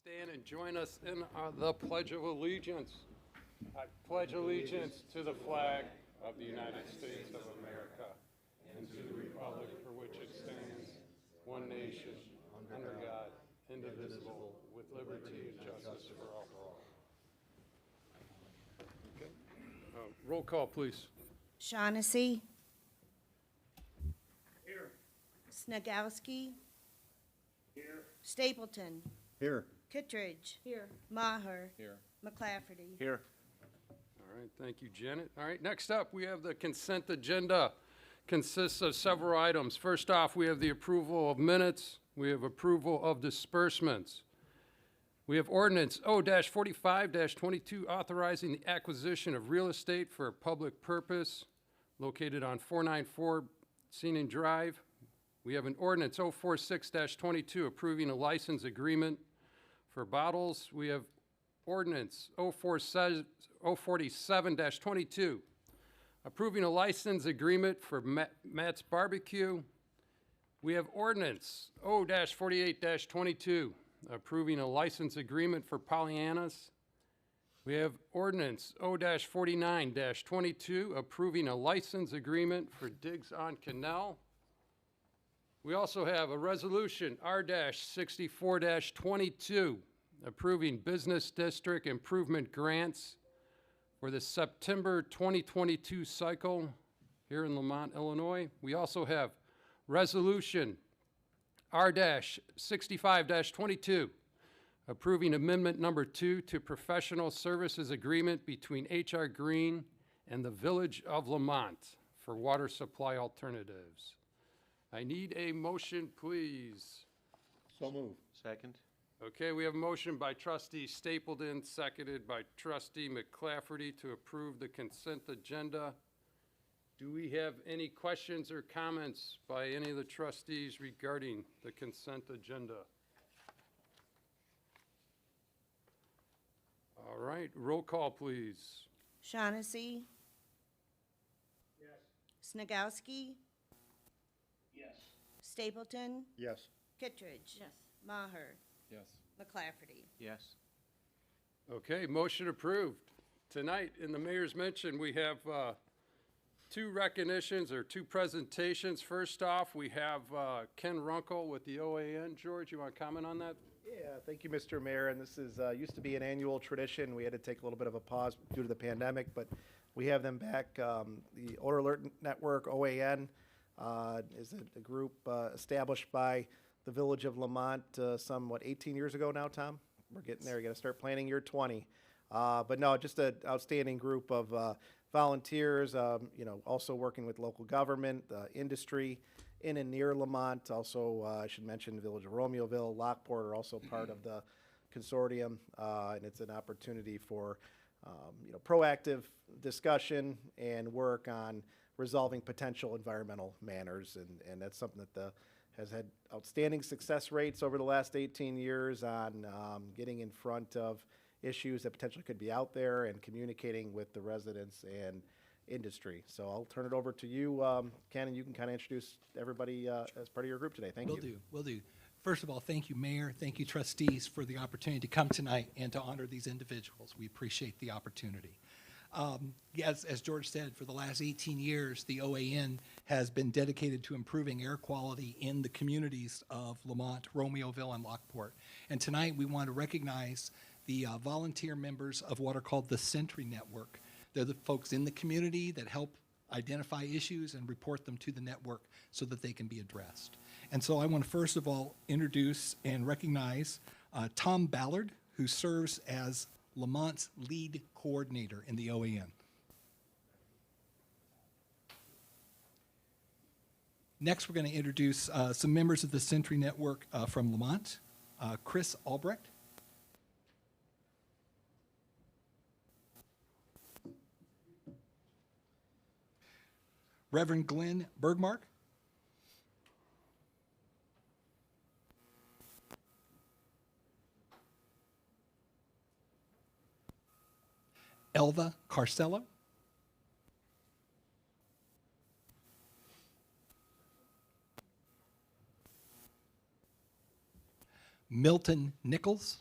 stand and join us in the Pledge of Allegiance. I pledge allegiance to the flag of the United States of America and to the republic for which it stands, one nation, under God, indivisible, with liberty and justice for all. Okay. Roll call, please. Shaughnessy. Here. Snagowski. Here. Stapleton. Here. Kittredge. Here. Maher. Here. McClafferty. Here. All right, thank you, Janet. All right, next up, we have the consent agenda. Consists of several items. First off, we have the approval of minutes. We have approval of disbursements. We have ordinance O-45-22 authorizing the acquisition of real estate for a public purpose located on 494 Seanan Drive. We have an ordinance O-46-22 approving a license agreement for bottles. We have ordinance O-47-22 approving a license agreement for Matt's Barbecue. We have ordinance O-48-22 approving a license agreement for Pollyannas. We have ordinance O-49-22 approving a license agreement for Digs on Canal. We also have a resolution R-64-22 approving business district improvement grants for the September 2022 cycle here in Lamont, Illinois. We also have resolution R-65-22 approving amendment number 2 to professional services agreement between H.R. Green and the Village of Lamont for water supply alternatives. I need a motion, please. So moved. Second. Okay, we have a motion by trustee Stapleton, seconded by trustee McClafferty to approve the consent agenda. Do we have any questions or comments by any of the trustees regarding the consent agenda? All right, roll call, please. Shaughnessy. Yes. Snagowski. Yes. Stapleton. Yes. Kittredge. Yes. Maher. Yes. McClafferty. Yes. Okay, motion approved. Tonight, in the mayor's mention, we have two recognitions or two presentations. First off, we have Ken Runkle with the OAN. George, you want to comment on that? Yeah, thank you, Mr. Mayor. And this is used to be an annual tradition. We had to take a little bit of a pause due to the pandemic, but we have them back. The Odor Alert Network, OAN, is a group established by the Village of Lamont somewhat 18 years ago now, Tom? We're getting there. You got to start planning year 20. But no, just an outstanding group of volunteers, also working with local government, industry in and near Lamont. Also, I should mention the Village of Romeoville, Lockport are also part of the consortium. And it's an opportunity for, proactive discussion and work on resolving potential environmental matters. And that's something that has had outstanding success rates over the last 18 years on getting in front of issues that potentially could be out there and communicating with the residents and industry. So I'll turn it over to you, Ken, and you can kind of introduce everybody as part of your group today. Thank you. Will do. First of all, thank you, Mayor. Thank you, trustees, for the opportunity to come tonight and to honor these individuals. We appreciate the opportunity. As George said, for the last 18 years, the OAN has been dedicated to improving air quality in the communities of Lamont, Romeoville, and Lockport. And tonight, we want to recognize the volunteer members of what are called the Sentry Network. They're the folks in the community that help identify issues and report them to the network so that they can be addressed. And so I want to first of all introduce and recognize Tom Ballard, who serves as Lamont's lead coordinator in the OAN. Next, we're going to introduce some members of the Sentry Network from Lamont. Chris Albrecht. Reverend Glenn Bergmark. Elva Carcello. Milton Nichols.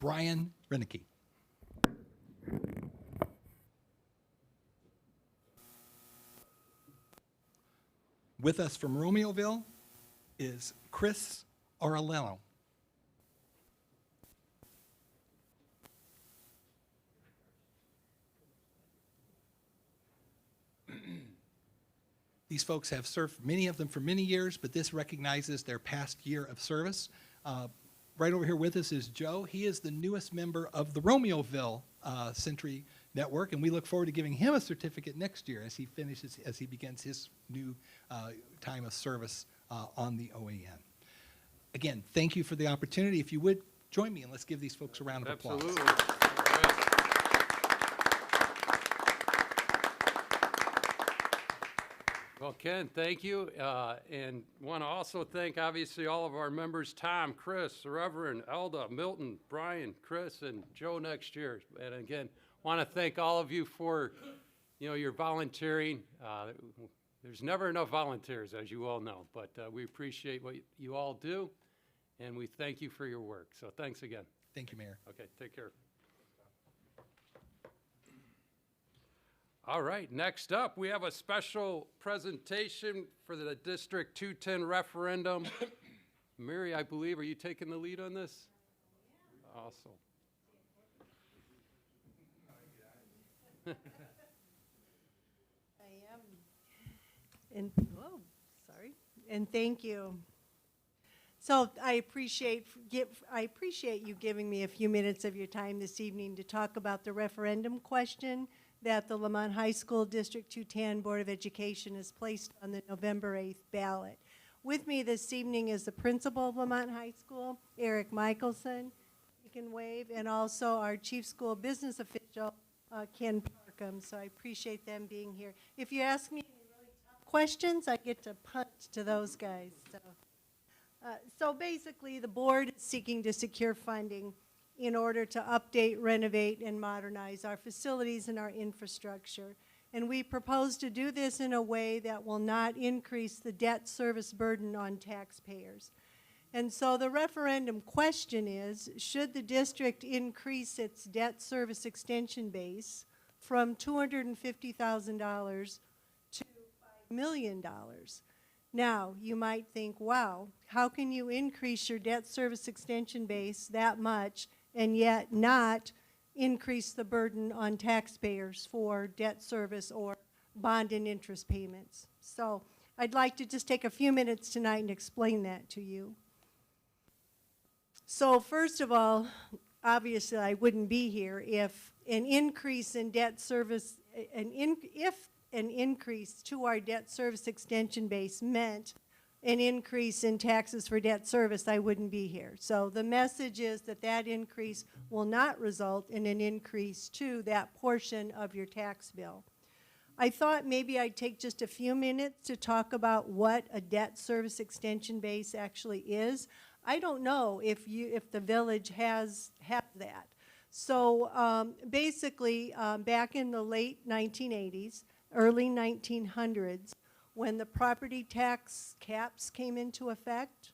Brian Renicky. With us from Romeoville is Chris Orellano. These folks have served, many of them for many years, but this recognizes their past year of service. Right over here with us is Joe. He is the newest member of the Romeoville Century Network, and we look forward to giving him a certificate next year as he begins his new time of service on the OAN. Again, thank you for the opportunity. If you would, join me and let's give these folks a round of applause. Absolutely. Well, Ken, thank you, and want to also thank, obviously, all of our members, Tom, Chris, the Reverend, Elda, Milton, Brian, Chris, and Joe next year. And again, want to thank all of you for, your volunteering. There's never enough volunteers, as you all know, but we appreciate what you all do, and we thank you for your work. So thanks again. Thank you, Mayor. Okay, take care. All right, next up, we have a special presentation for the District 210 referendum. Mary, I believe, are you taking the lead on this? Awesome. I am. And, oh, sorry. And thank you. So I appreciate you giving me a few minutes of your time this evening to talk about the referendum question that the Lamont High School District 210 Board of Education has placed on the November 8th ballot. With me this evening is the principal of Lamont High School, Eric Michelson, he can wave, and also our chief school business official, Ken Parkham. So I appreciate them being here. If you ask me any really tough questions, I get to punt to those guys. So basically, the board is seeking to secure funding in order to update, renovate, and modernize our facilities and our infrastructure. And we propose to do this in a way that will not increase the debt service burden on taxpayers. And so the referendum question is, should the district increase its debt service extension base from $250,000 to $5 million? Now, you might think, wow, how can you increase your debt service extension base that much and yet not increase the burden on taxpayers for debt service or bond and interest payments? So I'd like to just take a few minutes tonight and explain that to you. So first of all, obviously I wouldn't be here if an increase in debt service, if an increase to our debt service extension base meant an increase in taxes for debt service, I wouldn't be here. So the message is that that increase will not result in an increase to that portion of your tax bill. I thought maybe I'd take just a few minutes to talk about what a debt service extension base actually is. I don't know if the village has that. So basically, back in the late 1980s, early 1900s, when the property tax caps came into effect.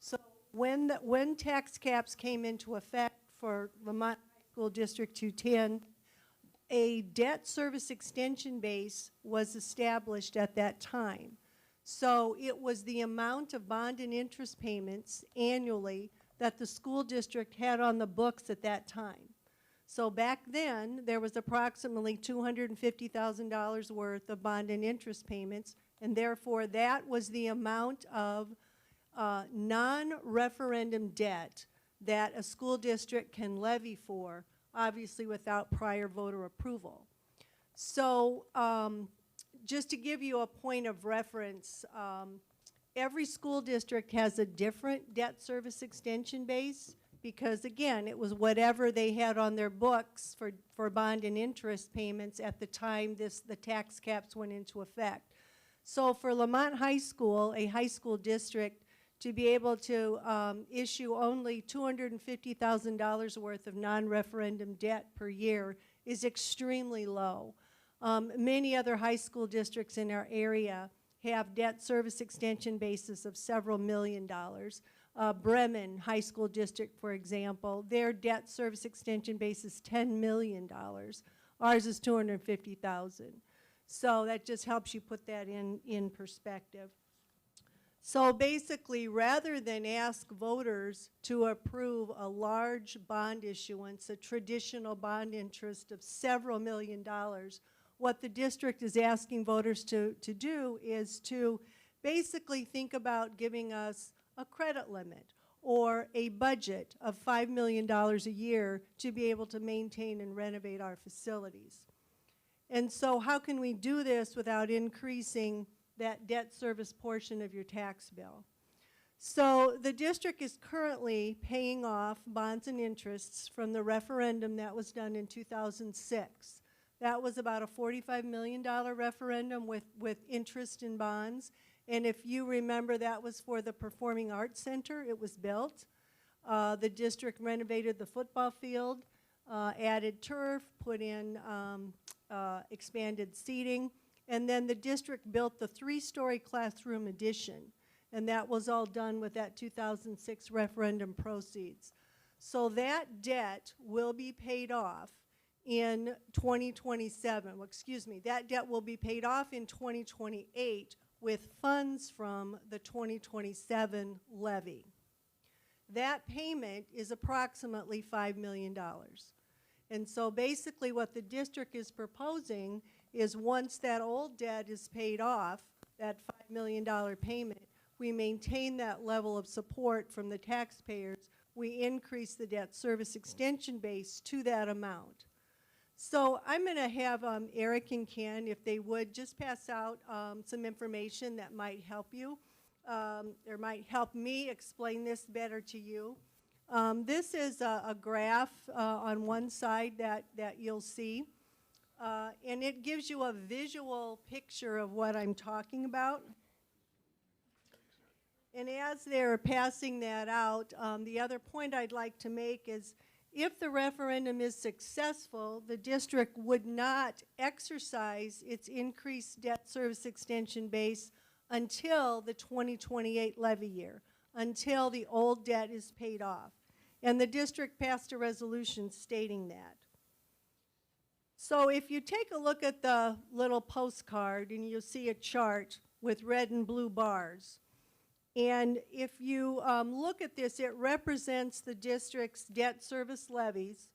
So when tax caps came into effect for Lamont High School District 210, a debt service extension base was established at that time. So it was the amount of bond and interest payments annually that the school district had on the books at that time. So back then, there was approximately $250,000 worth of bond and interest payments, and therefore that was the amount of non-referendum debt that a school district can levy for, obviously without prior voter approval. So just to give you a point of reference, every school district has a different debt service extension base because, again, it was whatever they had on their books for bond and interest payments at the time the tax caps went into effect. So for Lamont High School, a high school district, to be able to issue only $250,000 worth of non-referendum debt per year is extremely low. Many other high school districts in our area have debt service extension bases of several $1 million. Bremen High School District, for example, their debt service extension base is $10 million. Ours is $250,000. So that just helps you put that in perspective. So basically, rather than ask voters to approve a large bond issuance, a traditional bond interest of several million dollars, what the district is asking voters to do is to basically think about giving us a credit limit or a budget of $5 million a year to be able to maintain and renovate our facilities. And so how can we do this without increasing that debt service portion of your tax bill? So the district is currently paying off bonds and interests from the referendum that was done in 2006. That was about a $45 million referendum with interest in bonds. And if you remember, that was for the Performing Arts Center. It was built. The district renovated the football field, added turf, put in expanded seating, and then the district built the 3-story classroom addition, and that was all done with that 2006 referendum proceeds. So that debt will be paid off in 2027. Well, excuse me, that debt will be paid off in 2028 with funds from the 2027 levy. That payment is approximately $5 million. And so basically what the district is proposing is once that old debt is paid off, that $5 million payment, we maintain that level of support from the taxpayers. We increase the debt service extension base to that amount. So I'm going to have Eric and Ken, if they would, just pass out some information that might help you, or might help me explain this better to you. This is a graph on one side that you'll see, and it gives you a visual picture of what I'm talking about. And as they're passing that out, the other point I'd like to make is if the referendum is successful, the district would not exercise its increased debt service extension base until the 2028 levy year, until the old debt is paid off. And the district passed a resolution stating that. So if you take a look at the little postcard and you'll see a chart with red and blue bars, and if you look at this, it represents the district's debt service levies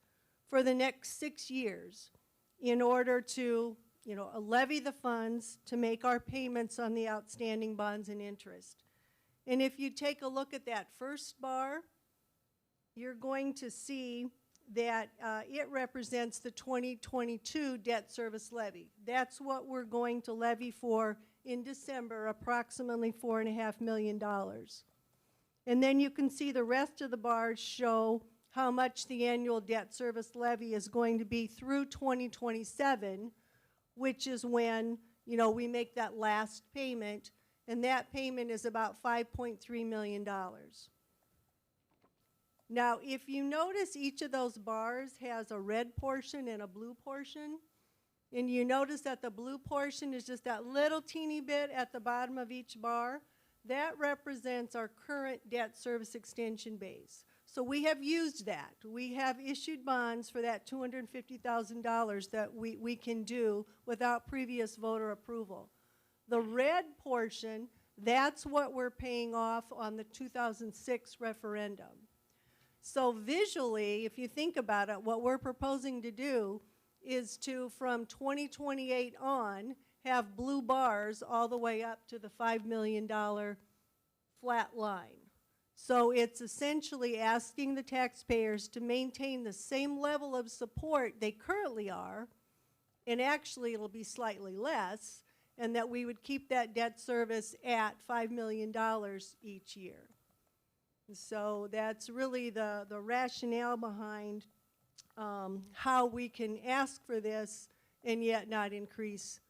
for the next 6 years in order to, levy the funds to make our payments on the outstanding bonds and interest. And if you take a look at that first bar, you're going to see that it represents the 2022 debt service levy. That's what we're going to levy for in December, approximately $4.5 million. And then you can see the rest of the bars show how much the annual debt service levy is going to be through 2027, which is when, we make that last payment, and that payment is about $5.3 million. Now, if you notice, each of those bars has a red portion and a blue portion. And you notice that the blue portion is just that little teeny bit at the bottom of each bar. That represents our current debt service extension base. So we have used that. We have issued bonds for that $250,000 that we can do without previous voter approval. The red portion, that's what we're paying off on the 2006 referendum. So visually, if you think about it, what we're proposing to do is to, from 2028 on, have blue bars all the way up to the $5 million flat line. So it's essentially asking the taxpayers to maintain the same level of support they currently are, and actually it'll be slightly less, and that we would keep that debt service at $5 million each year. So that's really the rationale behind how we can ask for this and yet not increase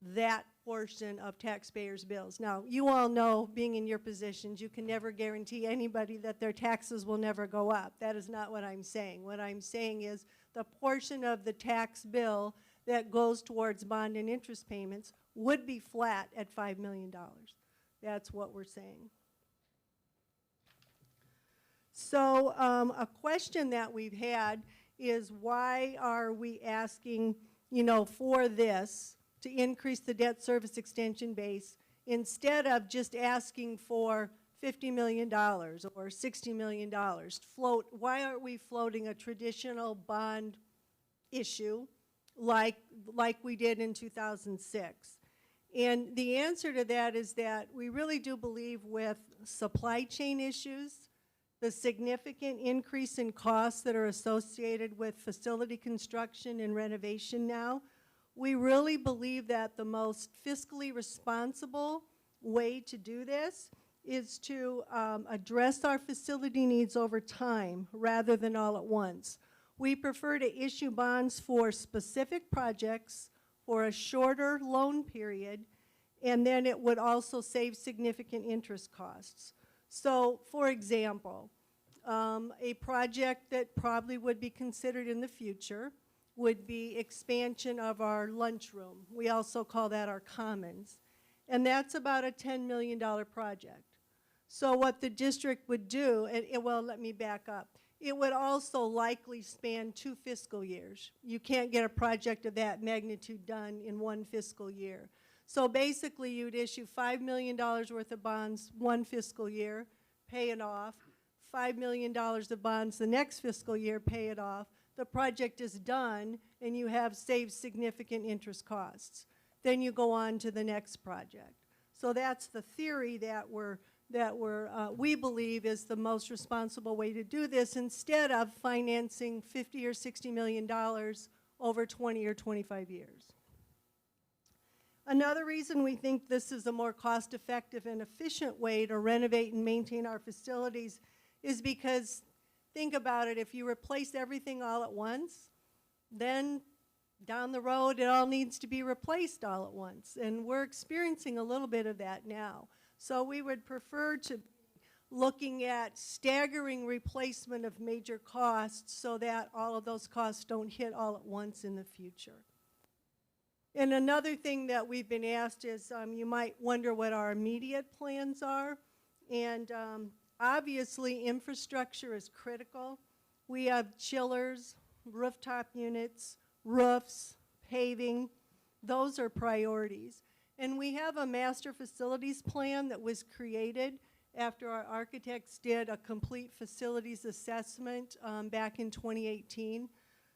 that portion of taxpayers' bills. Now, you all know, being in your positions, you can never guarantee anybody that their taxes will never go up. That is not what I'm saying. What I'm saying is the portion of the tax bill that goes towards bond and interest payments would be flat at $5 million. That's what we're saying. So a question that we've had is why are we asking, for this to increase the debt service extension base instead of just asking for $50 million or $60 million? Why aren't we floating a traditional bond issue like we did in 2006? And the answer to that is that we really do believe with supply chain issues, the significant increase in costs that are associated with facility construction and renovation now, we really believe that the most fiscally responsible way to do this is to address our facility needs over time rather than all at once. We prefer to issue bonds for specific projects for a shorter loan period, and then it would also save significant interest costs. So, for example, a project that probably would be considered in the future would be expansion of our lunchroom. We also call that our commons. And that's about a $10 million project. So what the district would do, well, let me back up. It would also likely span 2 fiscal years. You can't get a project of that magnitude done in 1 fiscal year. So basically, you'd issue $5 million worth of bonds 1 fiscal year, pay it off. $5 million of bonds the next fiscal year, pay it off. The project is done, and you have saved significant interest costs. Then you go on to the next project. So that's the theory that we believe is the most responsible way to do this, instead of financing $50 or $60 million over 20 or 25 years. Another reason we think this is a more cost-effective and efficient way to renovate and maintain our facilities is because, think about it, if you replace everything all at once, then down the road it all needs to be replaced all at once. And we're experiencing a little bit of that now. So we would prefer to be looking at staggering replacement of major costs so that all of those costs don't hit all at once in the future. And another thing that we've been asked is, you might wonder what our immediate plans are. And obviously, infrastructure is critical. We have chillers, rooftop units, roofs, paving. Those are priorities. And we have a master facilities plan that was created after our architects did a complete facilities assessment back in 2018.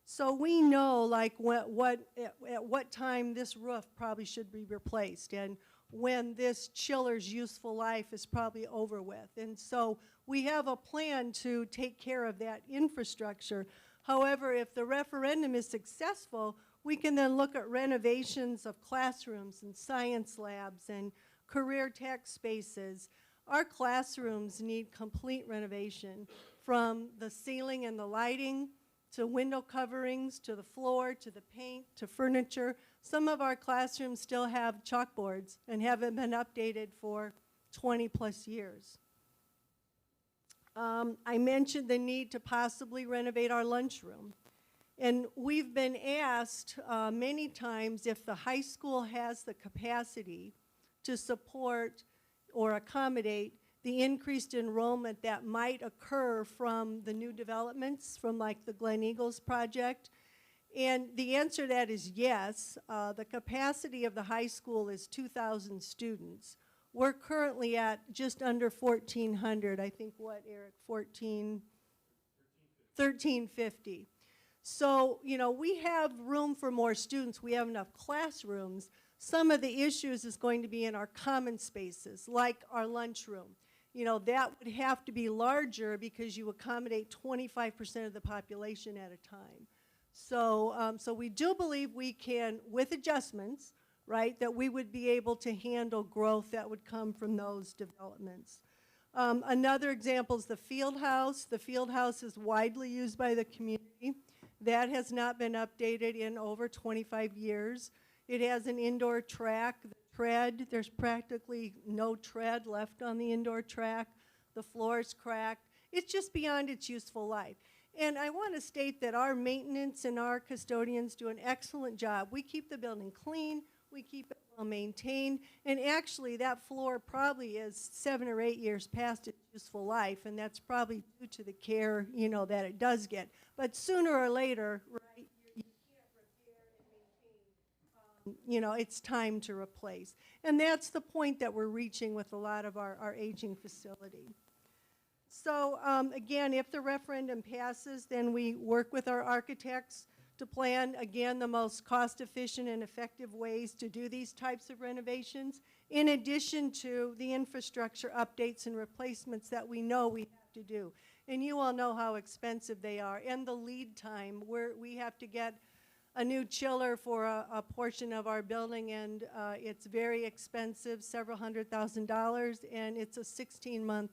So we know, like, at what time this roof probably should be replaced and when this chiller's useful life is probably over with. And so we have a plan to take care of that infrastructure. However, if the referendum is successful, we can then look at renovations of classrooms and science labs and career tech spaces. Our classrooms need complete renovation, from the ceiling and the lighting to window coverings, to the floor, to the paint, to furniture. Some of our classrooms still have chalkboards and haven't been updated for 20 plus years. I mentioned the need to possibly renovate our lunchroom. And we've been asked many times if the high school has the capacity to support or accommodate the increased enrollment that might occur from the new developments, from like the Glen Eagles project. And the answer to that is yes. The capacity of the high school is 2,000 students. We're currently at just under 1,400. I think, what, Eric, 1,350. So, we have room for more students. We have enough classrooms. Some of the issues is going to be in our common spaces, like our lunchroom. That would have to be larger because you accommodate 25% of the population at a time. So, so we do believe we can, with adjustments, right, that we would be able to handle growth that would come from those developments. Another example is the field house. The field house is widely used by the community. That has not been updated in over 25 years. It has an indoor track. The tread, there's practically no tread left on the indoor track. The floor is cracked. It's just beyond its useful life. And I want to state that our maintenance and our custodians do an excellent job. We keep the building clean. We keep it well maintained. And actually, that floor probably is 7 or 8 years past its useful life, and that's probably due to the care, you know, that it does get. But sooner or later, right, you can't repair and maintain. You know, it's time to replace. And that's the point that we're reaching with a lot of our aging facility. So again, if the referendum passes, then we work with our architects to plan, again, the most cost-efficient and effective ways to do these types of renovations, in addition to the infrastructure updates and replacements that we know we have to do. And you all know how expensive they are, and the lead time, where we have to get a new chiller for a portion of our building, and it's very expensive, several $100,000, and it's a 16-month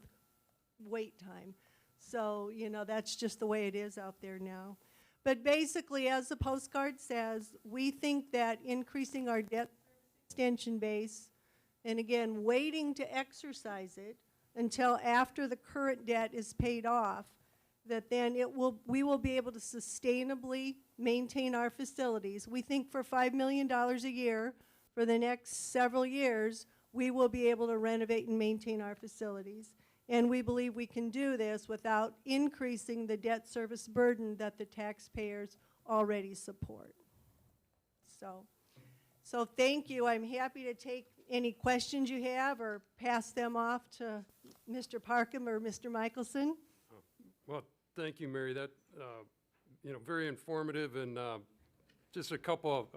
wait time. So, you know, that's just the way it is out there now. But basically, as the postcard says, we think that increasing our debt extension base, and again, waiting to exercise it until after the current debt is paid off, that then we will be able to sustainably maintain our facilities. We think for $5 million a year for the next several years, we will be able to renovate and maintain our facilities. And we believe we can do this without increasing the debt service burden that the taxpayers already support. So thank you. I'm happy to take any questions you have or pass them off to Mr. Parkham or Mr. Michelson. Well, thank you, Mary. That, you know, very informative, and just a couple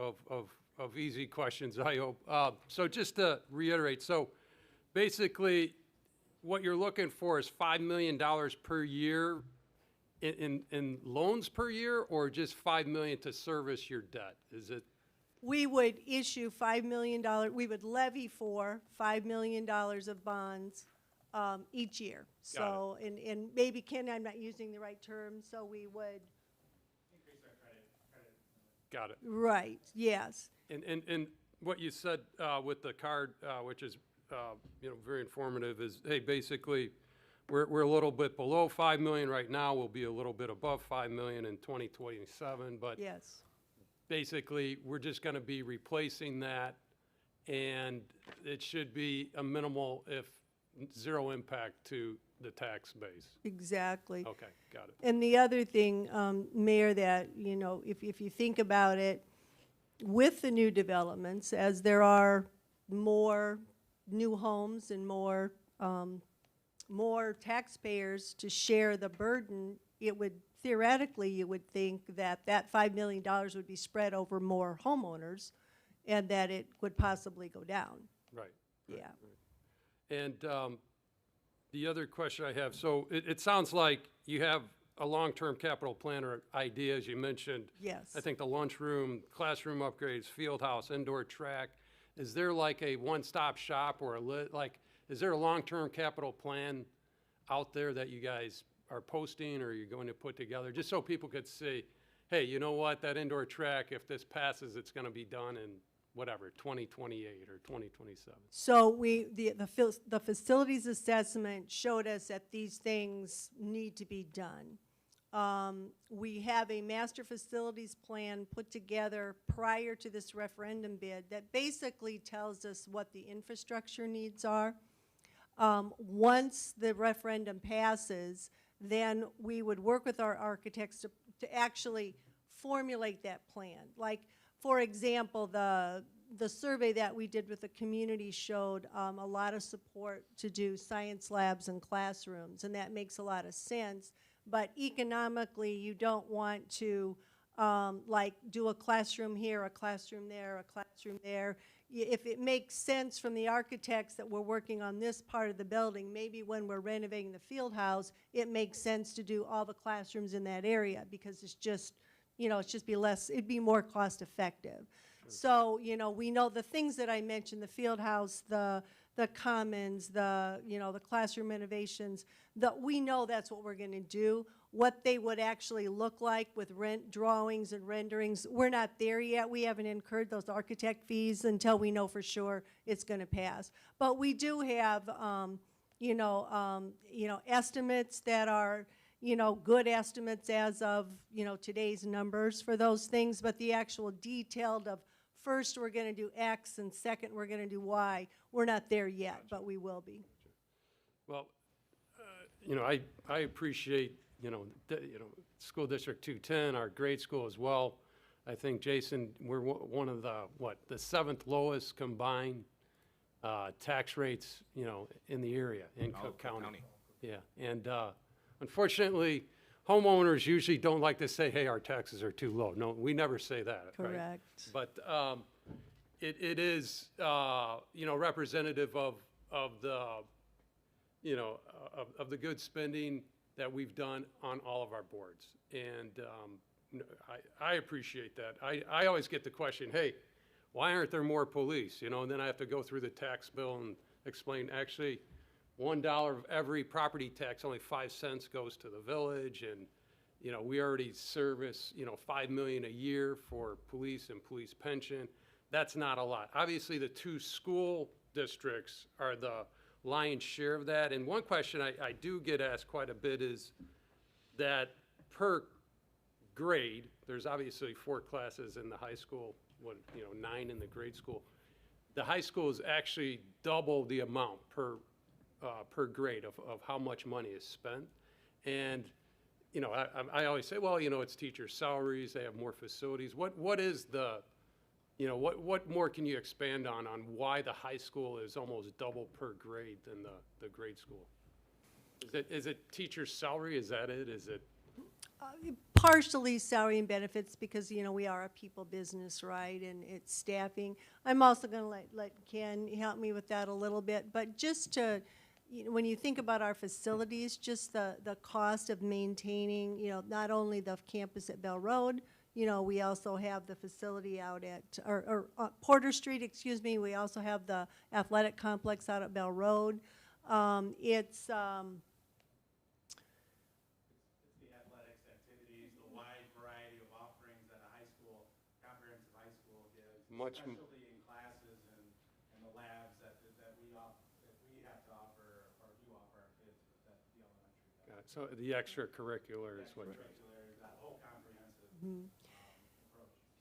of easy questions, I hope. So just to reiterate, so basically, what you're looking for is $5 million per year in loans per year, or just $5 million to service your debt? Is it? We would issue $5 million, we would levy for $5 million of bonds each year. So, and maybe, Ken, I'm not using the right term, so we would. Increase our credit. Got it. Right, yes. And what you said with the card, which is, you know, very informative, is, hey, basically, we're a little bit below 5 million right now. We'll be a little bit above 5 million in 2027, but Yes. basically, we're just going to be replacing that, and it should be a minimal, if zero impact to the tax base. Exactly. Okay, got it. And the other thing, Mayor, that, you know, if you think about it, with the new developments, as there are more new homes and more taxpayers to share the burden, it would, theoretically, you would think that that $5 million would be spread over more homeowners, and that it would possibly go down. Right. Yeah. And the other question I have, so it sounds like you have a long-term capital plan or idea, as you mentioned. Yes. I think the lunchroom, classroom upgrades, field house, indoor track. Is there like a one-stop shop, or is there a long-term capital plan out there that you guys are posting or you're going to put together, just so people could see, hey, you know what, that indoor track, if this passes, it's going to be done in whatever, 2028 or 2027? So the facilities assessment showed us that these things need to be done. We have a master facilities plan put together prior to this referendum bid that basically tells us what the infrastructure needs are. Once the referendum passes, then we would work with our architects to actually formulate that plan. Like, for example, the survey that we did with the community showed a lot of support to do science labs and classrooms, and that makes a lot of sense. But economically, you don't want to like do a classroom here, a classroom there, a classroom there. If it makes sense from the architects that we're working on this part of the building, maybe when we're renovating the field house, it makes sense to do all the classrooms in that area, because it's just, you know, it'd be more cost effective. Sure. So, you know, we know the things that I mentioned, the field house, the commons, you know, the classroom renovations, we know that's what we're going to do. What they would actually look like with drawings and renderings, we're not there yet. We haven't incurred those architect fees until we know for sure it's going to pass. But we do have, you know, estimates that are, you know, good estimates as of, you know, today's numbers for those things. But the actual detailed of first we're going to do X and second we're going to do Y. We're not there yet, but we will be. Well, I appreciate, School District 210, our grade school as well. I think, Jason, we're one of the seventh lowest combined tax rates, in the area, in Cook County. Yeah, and unfortunately, homeowners usually don't like to say, hey, our taxes are too low. No, we never say that, right? Correct. But it is, representative of the, of the good spending that we've done on all of our boards. And I appreciate that. I always get the question, hey, why aren't there more police? And then I have to go through the tax bill and explain, actually, $1 of every property tax, only 5 cents goes to the village. And, we already service, $5 million a year for police and police pension. That's not a lot. Obviously, the 2 school districts are the lion's share of that. And one question I do get asked quite a bit is that per grade, there's obviously 4 classes in the high school, 9 in the grade school. The high school is actually double the amount per grade of how much money is spent. And, I always say, well, it's teacher salaries, they have more facilities. What is the, what more can you expand on why the high school is almost double per grade than the grade school? Is it teacher salary? Is that it? Is it? Partially salary and benefits because, we are a people business, right, and it's staffing. I'm also going to let Ken help me with that a little bit, but just to, when you think about our facilities, just the cost of maintaining, not only the campus at Bell Road, we also have the facility out at, Porter Street, excuse me, we also have the athletic complex out at Bell Road. It's the athletics activities, the wide variety of offerings that a high school, comprehensive high school gives, especially in classes and the labs that we have to offer or do offer our kids at the elementary level. So the extracurricular is what. Extracurricular, that whole comprehensive approach.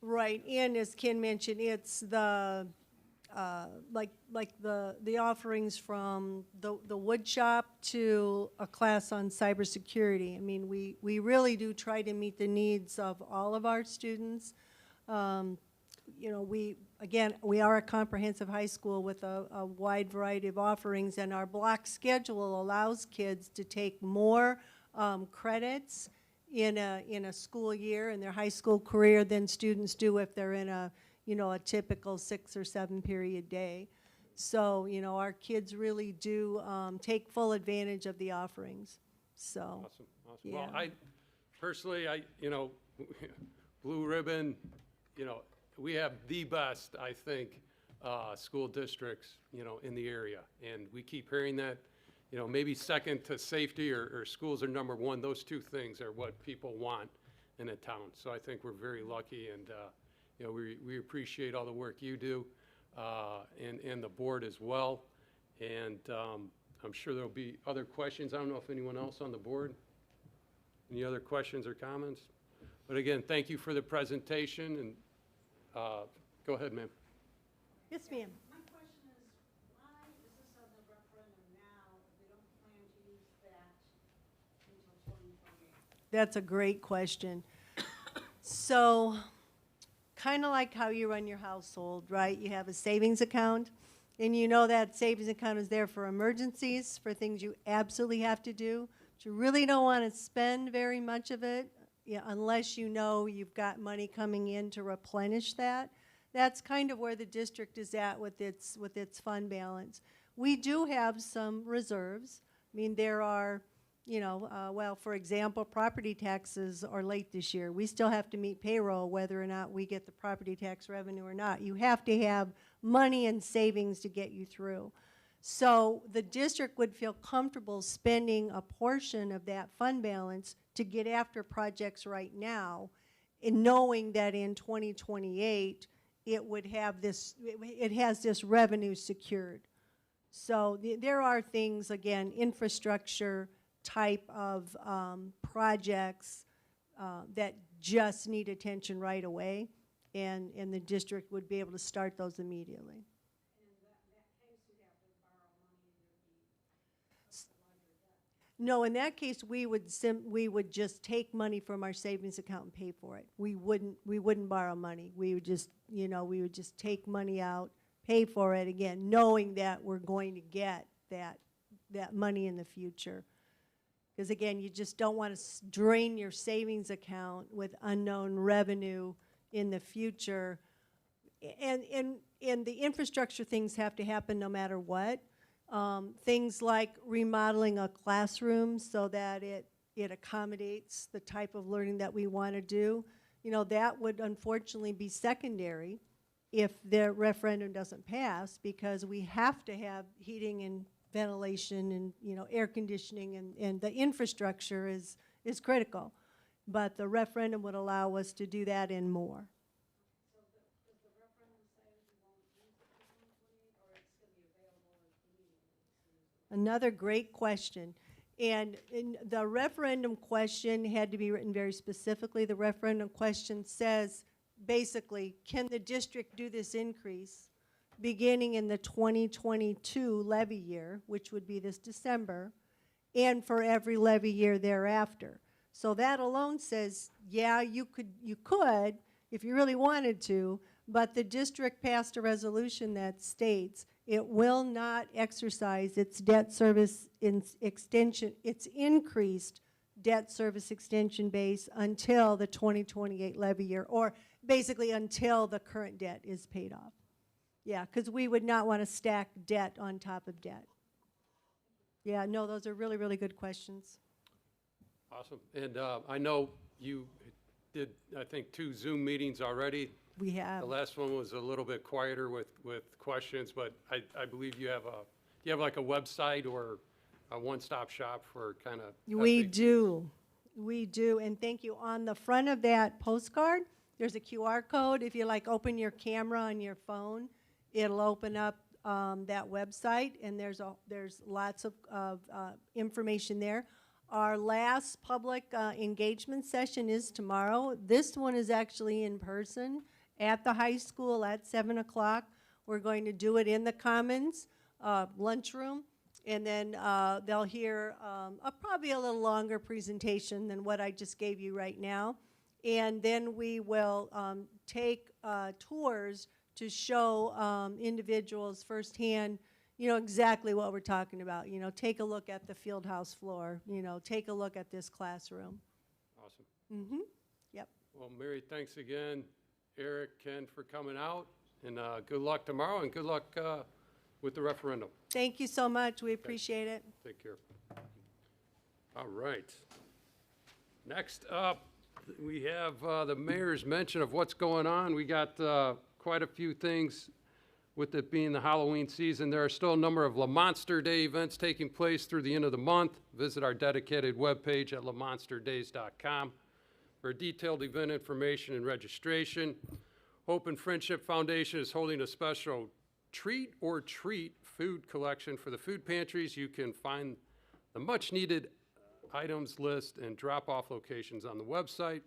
right, and as Ken mentioned, it's the like the offerings from the wood shop to a class on cybersecurity. I mean, we really do try to meet the needs of all of our students. We are a comprehensive high school with a wide variety of offerings, and our block schedule allows kids to take more credits in a school year in their high school career than students do if they're in a typical 6 or 7 period day. So, our kids really do take full advantage of the offerings. So, Awesome. yeah. Well, personally, Blue Ribbon, we have the best, I think, school districts, in the area. And we keep hearing that, maybe second to safety or schools are number 1. Those 2 things are what people want in a town. So I think we're very lucky, and, we appreciate all the work you do, and the board as well. And I'm sure there'll be other questions. I don't know if anyone else on the board, any other questions or comments? But again, thank you for the presentation, and go ahead, ma'am. Yes, ma'am. My question is, why is this on the referendum now if we don't plan to use that until 2028? That's a great question. So, kind of like how you run your household, right? You have a savings account, and that savings account is there for emergencies, for things you absolutely have to do. But you really don't want to spend very much of it unless you've got money coming in to replenish that. That's kind of where the district is at with its fund balance. We do have some reserves. I mean, there are, for example, property taxes are late this year. We still have to meet payroll whether or not we get the property tax revenue or not. You have to have money and savings to get you through. So the district would feel comfortable spending a portion of that fund balance to get after projects right now, and knowing that in 2028, it has this revenue secured. So there are things, again, infrastructure type of projects that just need attention right away. and the district would be able to start those immediately. No, in that case, we would just take money from our savings account and pay for it. We wouldn't borrow money. We would just, we would just take money out, pay for it again, knowing that we're going to get that money in the future. Because again, you just don't want to drain your savings account with unknown revenue in the future. And the infrastructure things have to happen no matter what. Things like remodeling a classroom so that it accommodates the type of learning that we want to do. That would unfortunately be secondary if the referendum doesn't pass, because we have to have heating and ventilation and, air conditioning, and the infrastructure is critical. But the referendum would allow us to do that and more. Another great question. And the referendum question had to be written very specifically. The referendum question says, basically, can the district do this increase beginning in the 2022 levy year, which would be this December, and for every levy year thereafter? So that alone says, yeah, you could if you really wanted to, but the district passed a resolution that states it will not exercise its debt service extension, its increased debt service extension base until the 2028 levy year, or basically until the current debt is paid off. Yeah, because we would not want to stack debt on top of debt. Yeah, no, those are really, really good questions. Awesome. And I know you did, I think, 2 Zoom meetings already. We have. The last one was a little bit quieter with questions, but I believe you have like a website or a one-stop shop for kind of. We do, and thank you. On the front of that postcard, there's a QR code. If you open your camera on your phone, it'll open up that website, and there's lots of information there. Our last public engagement session is tomorrow. This one is actually in person at the high school at 7 o'clock. We're going to do it in the Commons lunchroom, and then they'll hear probably a little longer presentation than what I just gave you right now. And then we will take tours to show individuals firsthand, exactly what we're talking about. Take a look at the field house floor, take a look at this classroom. Awesome. Mm-hmm. Yep. Well, Mary, thanks again. Eric, Ken, for coming out, and good luck tomorrow, and good luck with the referendum. Thank you so much. We appreciate it. Take care. All right. Next up, we have the mayor's mention of what's going on. We got quite a few things with it being the Halloween season. There are still a number of Lamonster Day events taking place through the end of the month. Visit our dedicated webpage at lamonsterdays.com for detailed event information and registration. Hope and Friendship Foundation is holding a special treat or treat food collection for the food pantries. You can find the much-needed items list and drop-off locations on the website.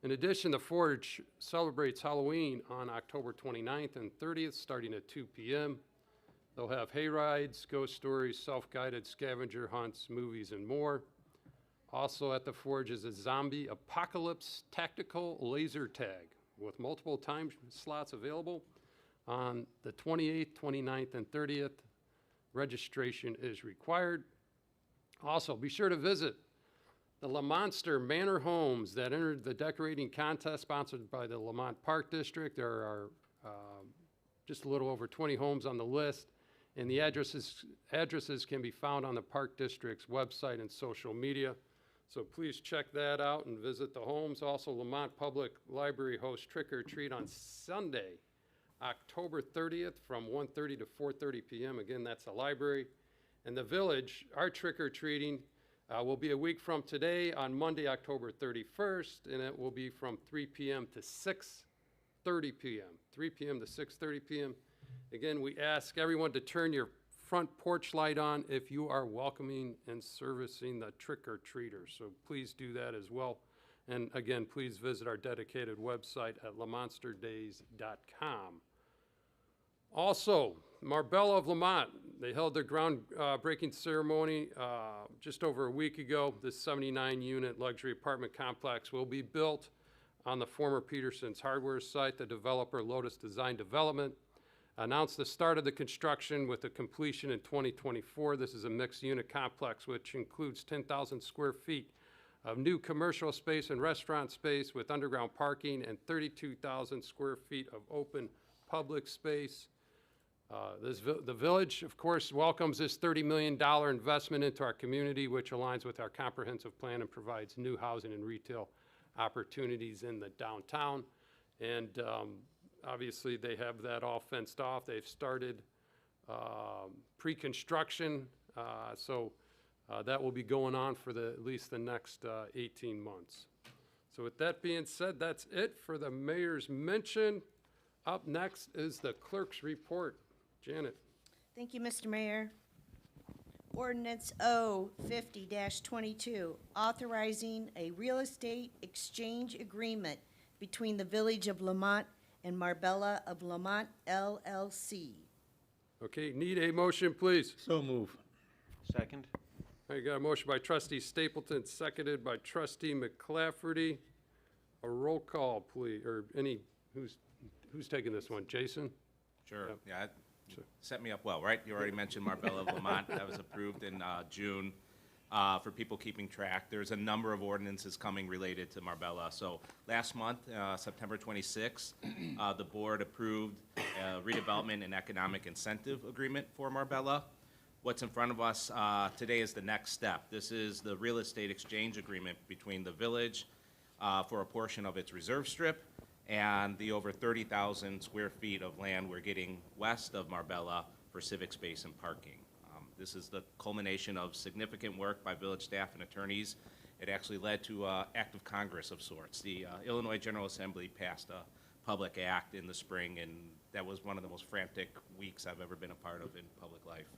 In addition, the Forge celebrates Halloween on October 29th and 30th, starting at 2 p.m. They'll have hay rides, ghost stories, self-guided scavenger hunts, movies, and more. Also at the Forge is a zombie apocalypse tactical laser tag with multiple time slots available on the 28th, 29th, and 30th. Registration is required. Also, be sure to visit the Lamonster Manor Homes that entered the decorating contest sponsored by the Lamont Park District. There are just a little over 20 homes on the list, and the addresses can be found on the Park District's website and social media. So please check that out and visit the homes. Also, Lamont Public Library hosts Trick or Treat on Sunday, October 30th from 1:30 to 4:30 p.m. Again, that's the library. And the Village, our trick or treating will be a week from today on Monday, October 31st, and it will be from 3 p.m. to 6:30 p.m. 3 p.m. to 6:30 p.m. Again, we ask everyone to turn your front porch light on if you are welcoming and servicing the trick-or-treaters. So please do that as well. And again, please visit our dedicated website at lamonsterdays.com. Also, Marbella of Lamont, they held their groundbreaking ceremony just over a week ago. This 79-unit luxury apartment complex will be built on the former Peterson's Hardware site. The developer, Lotus Design Development, announced the start of the construction with the completion in 2024. This is a mixed-unit complex which includes 10,000 square feet of new commercial space and restaurant space with underground parking and 32,000 square feet of open public space. The village, of course, welcomes this $30 million investment into our community, which aligns with our comprehensive plan and provides new housing and retail opportunities in the downtown. And obviously, they have that all fenced off. They've started pre-construction, so that will be going on for at least the next 18 months. So with that being said, that's it for the mayor's mention. Up next is the clerk's report. Janet. Thank you, Mr. Mayor. Ordinance O-50-22, authorizing a real estate exchange agreement between the Village of Lamont and Marbella of Lamont LLC. Okay, need a motion, please. So move. Second? I got a motion by trustee Stapleton, seconded by trustee McClafferty. A roll call, please, or who's taking this one? Jason? Sure, Yep. yeah, it Sure. set me up well, right? You already mentioned Marbella of Lamont, that was approved in June. For people keeping track, there's a number of ordinances coming related to Marbella. So last month, September 26th, the board approved a redevelopment and economic incentive agreement for Marbella. What's in front of us today is the next step. This is the real estate exchange agreement between the village for a portion of its reserve strip and the over 30,000 square feet of land we're getting west of Marbella for civic space and parking. This is the culmination of significant work by village staff and attorneys. It actually led to an act of Congress of sorts. The Illinois General Assembly passed a public act in the spring, and that was one of the most frantic weeks I've ever been a part of in public life.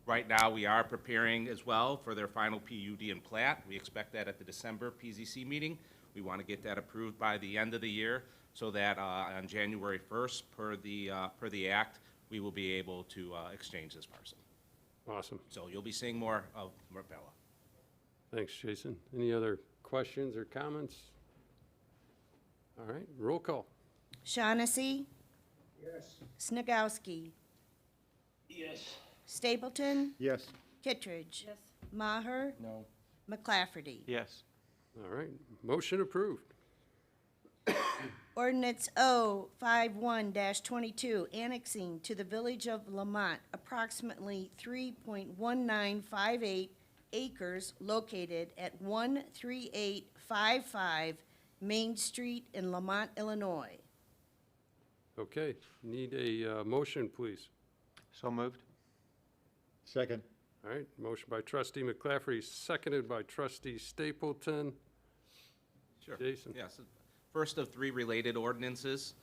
Right now, we are preparing as well for their final PUD and plat. We expect that at the December PZC meeting. We want to get that approved by the end of the year so that on January 1st, per the act, we will be able to exchange this parcel. Awesome. So you'll be seeing more of Marbella. Thanks, Jason. Any other questions or comments? All right, roll call. Shaughnessy? Yes. Snagowski? Yes. Stapleton? Yes. Kittredge? Yes. Maher? No. McClafferty? Yes. All right, motion approved. Ordinance O-51-22, annexing to the Village of Lamont approximately 3.1958 acres located at 13855 Main Street in Lamont, Illinois. Okay, need a motion, please. So moved. Second? All right, motion by trustee McClafferty, seconded by trustee Stapleton. Sure. Jason? Yes. First of three related ordinances.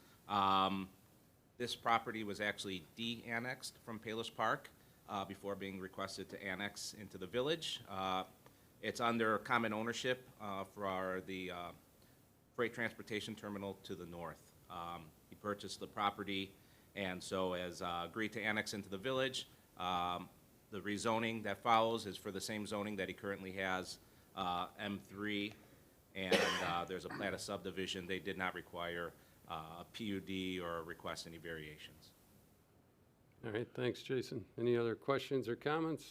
This property was actually de-annexed from Palos Park before being requested to annex into the village. It's under common ownership for the freight transportation terminal to the north. He purchased the property and so has agreed to annex into the village. The rezoning that follows is for the same zoning that he currently has, M3, and there's a plat of subdivision. They did not require a PUD or request any variations. All right, thanks, Jason. Any other questions or comments?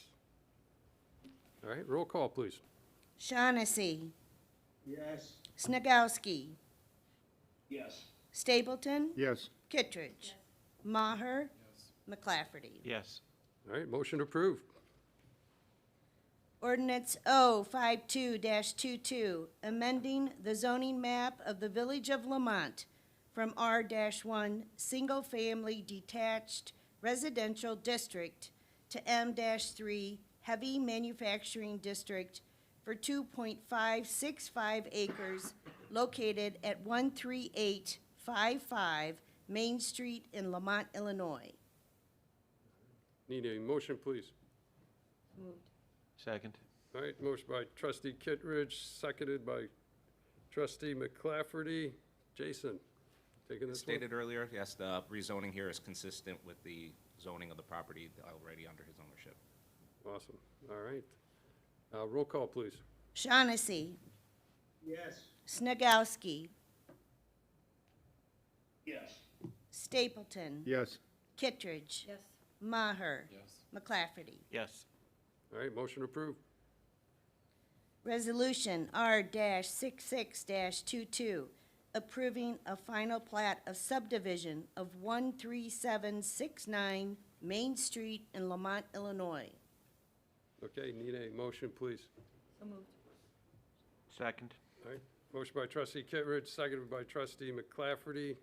All right, roll call, please. Shaughnessy? Yes. Snagowski? Yes. Stapleton? Yes. Kittredge? Maher? McClafferty? Yes. All right, motion approved. Ordinance O-52-22, amending the zoning map of the Village of Lamont from R-1 Single Family Detached Residential District to M-3 Heavy Manufacturing District for 2.565 acres located at 13855 Main Street in Lamont, Illinois. Need a motion, please. Moved. Second? All right, motion by trustee Kittredge, seconded by Trustee McClafferty. Jason, taking As this one? stated earlier, yes, the rezoning here is consistent with the zoning of the property already under his ownership. Awesome. All right. Roll call, please. Shaughnessy, Yes. Snagowski, Yes. Stapleton, Yes. Kittredge, Yes. Maher, McClafferty. Yes. All right, motion approved. Resolution R-66-22, approving a final plat of subdivision of 13769 Main Street in Lamont, Illinois. Okay, need a motion, please. So moved. Second. All right, motion by trustee Kittredge, seconded by trustee McClafferty.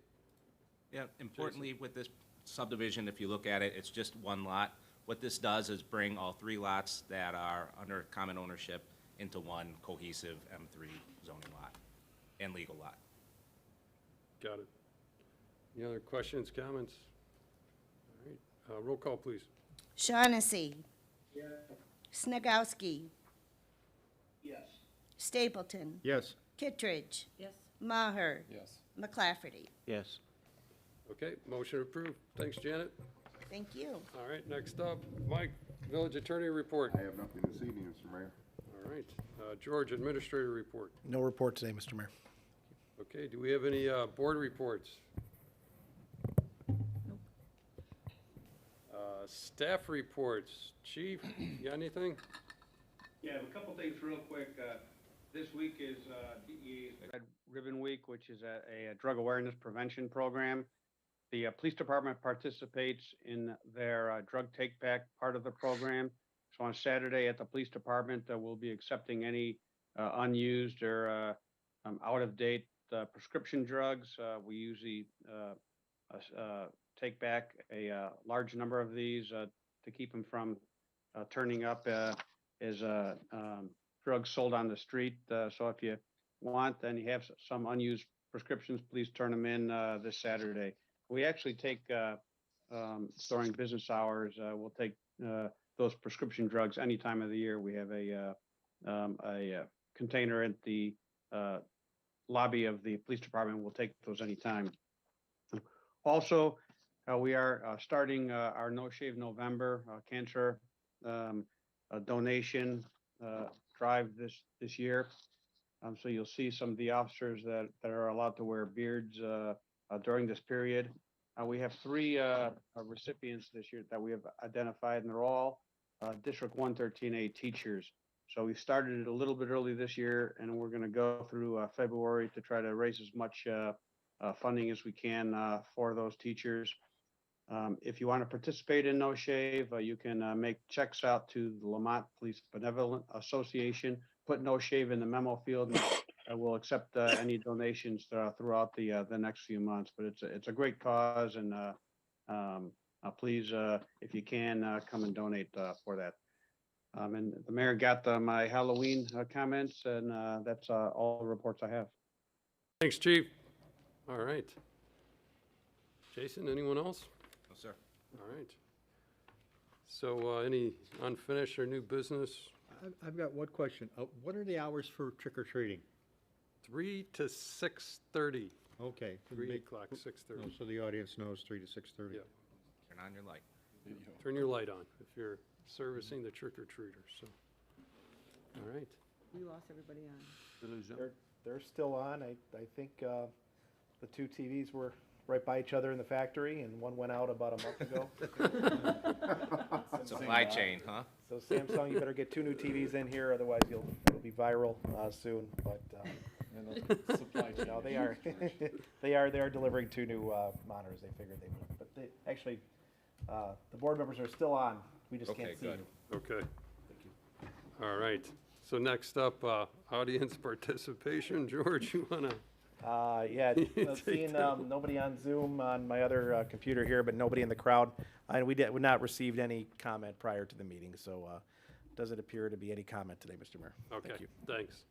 Yeah, importantly, with this subdivision, if you look at it, it's just one lot. What this does is bring all three lots that are under common ownership into one cohesive M3 zoning lot and legal lot. Got it. Any other questions, comments? All right, roll call, please. Shaughnessy, Yes. Snagowski, Yes. Stapleton, Yes. Kittredge, Yes. Maher, Yes. McClafferty. Yes. Okay, motion approved. Thanks, Janet. Thank you. All right, next up, Mike, village attorney report. I have nothing this evening, Mr. Mayor. All right, George, administrator report. No report today, Mr. Mayor. Okay, do we have any board reports? Staff reports. Chief, you got anything? Yeah, a couple things real quick. This week is DEA's Red Ribbon Week, which is a drug awareness prevention program. The police department participates in their drug take-back part of the program. So on Saturday at the police department, we'll be accepting any unused or out-of-date prescription drugs. We usually take back a large number of these to keep them from turning up as drugs sold on the street. So if you want and you have some unused prescriptions, please turn them in this Saturday. We actually take, during business hours, we'll take those prescription drugs any time of the year. We have a container at the lobby of the police department. We'll take those anytime. Also, we are starting our No Shave November cancer donation drive this year. So you'll see some of the officers that are allowed to wear beards during this period. We have three recipients this year that we have identified, and they're all District 113A teachers. So we started it a little bit early this year, and we're going to go through February to try to raise as much funding as we can for those teachers. If you want to participate in No Shave, you can make checks out to the Lamont Police Benevolent Association, put No Shave in the memo field, and we'll accept any donations throughout the next few months. But it's a great cause, and please, if you can, come and donate for that. And the mayor got my Halloween comments, and that's all the reports I have. Thanks, Chief. All right. Jason, anyone else? No, sir. All right. So any unfinished or new business? I've got one question. What are the hours for trick or treating? 3 to 6:30. Okay. 3 o'clock, 6:30. So the audience knows 3 to 6:30. Yeah. Turn on your light. Turn your light on if you're servicing the trick-or-treaters, so. All right. We lost everybody on. They're still on. I think the two TVs were right by each other in the factory, and one went out about a month ago. Supply chain, huh? So Samsung, you better get two new TVs in here, otherwise it'll be viral soon. But no, they are they are delivering two new monitors. They figured they would, but they actually the board members are still on. We just Okay, can't see good. you. Okay. All right. So next up, audience participation. George, you want to? Yeah, seeing nobody on Zoom on my other computer here, but nobody in the crowd. And we not received any comment prior to the meeting, so doesn't appear to be any comment today, Mr. Mayor. Okay, Thank you. thanks.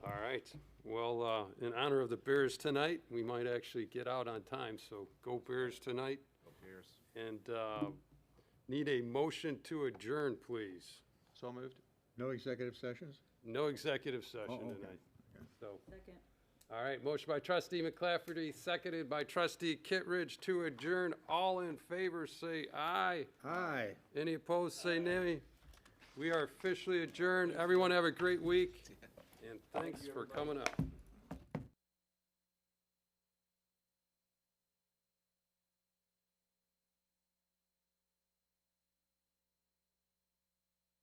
All right. Well, in honor of the Bears tonight, we might actually get out on time, so go Bears tonight. Go Bears. And need a motion to adjourn, please. So moved. No executive sessions? No executive session okay. tonight. So, Second. all right, motion by trustee McClafferty, seconded by trustee Kittredge to adjourn. All in favor, say aye. Aye. Any opposed, say nay. We are officially adjourned. Everyone have a great week, and thanks for coming out.